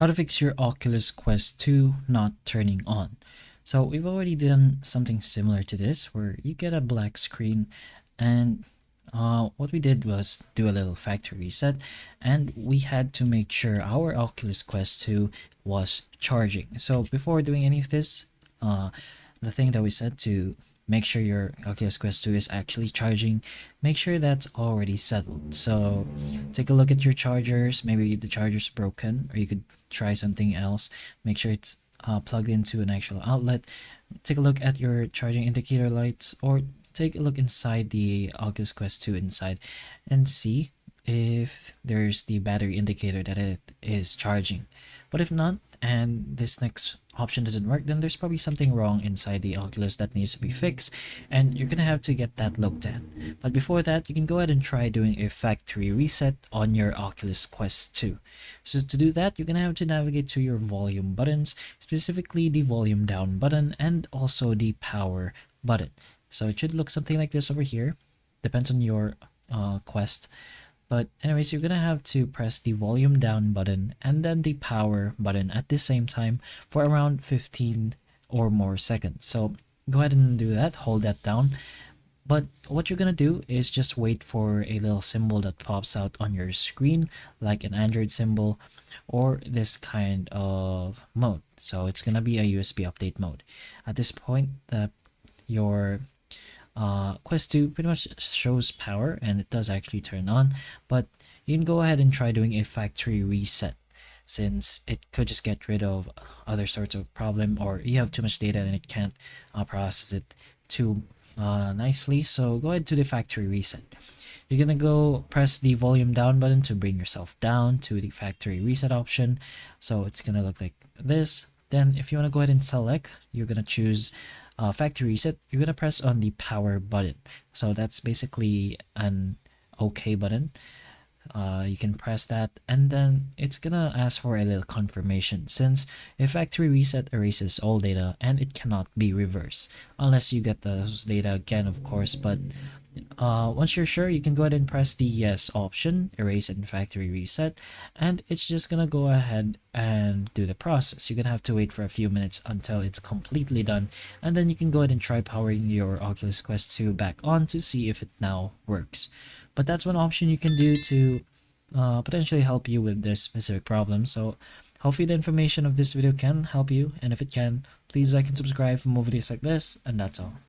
How to fix your Oculus Quest 2 not turning on. So we've already done something similar to this where you get a black screen, and what we did was do a little factory reset, and we had to make sure our Oculus Quest 2 was charging. So before doing any of this, the thing that we said to make sure your Oculus Quest 2 is actually charging, make sure that's already settled. So take a look at your chargers. Maybe the charger's broken, or you could try something else. Make sure it's plugged into an actual outlet. Take a look at your charging indicator lights, or take a look inside the Oculus Quest 2 inside and see if there's the battery indicator that it is charging. But if not, and this next option doesn't work, then there's probably something wrong inside the Oculus that needs to be fixed, and you're gonna have to get that looked at. But before that, you can go ahead and try doing a factory reset on your Oculus Quest 2. So to do that, you're gonna have to navigate to your volume buttons, specifically the volume down button and also the power button. So it should look something like this over here. Depends on your Quest. But anyways, you're gonna have to press the volume down button and then the power button at the same time for around 15 or more seconds. So go ahead and do that, hold that down. But what you're gonna do is just wait for a little symbol that pops out on your screen, like an Android symbol or this kind of mode. So it's gonna be a USB update mode. At this point, your Quest 2 pretty much shows power, and it does actually turn on, but you can go ahead and try doing a factory reset, since it could just get rid of other sorts of problem, or you have too much data and it can't process it too nicely. So go ahead to the factory reset. You're gonna go press the volume down button to bring yourself down to the factory reset option. So it's gonna look like this. Then if you want to go ahead and select, you're gonna choose factory reset. You're gonna press on the power button. So that's basically an OK button. You can press that, and then it's gonna ask for a little confirmation, since a factory reset erases all data and it cannot be reversed unless you get those data again, of course. But once you're sure, you can go ahead and press the yes option, erase and factory reset, and it's just gonna go ahead and do the process. You're gonna have to wait for a few minutes until it's completely done, and then you can go ahead and try powering your Oculus Quest 2 back on to see if it now works. But that's one option you can do to potentially help you with this specific problem. So hopefully the information of this video can help you, and if it can, please like and subscribe for more videos like this, and that's all.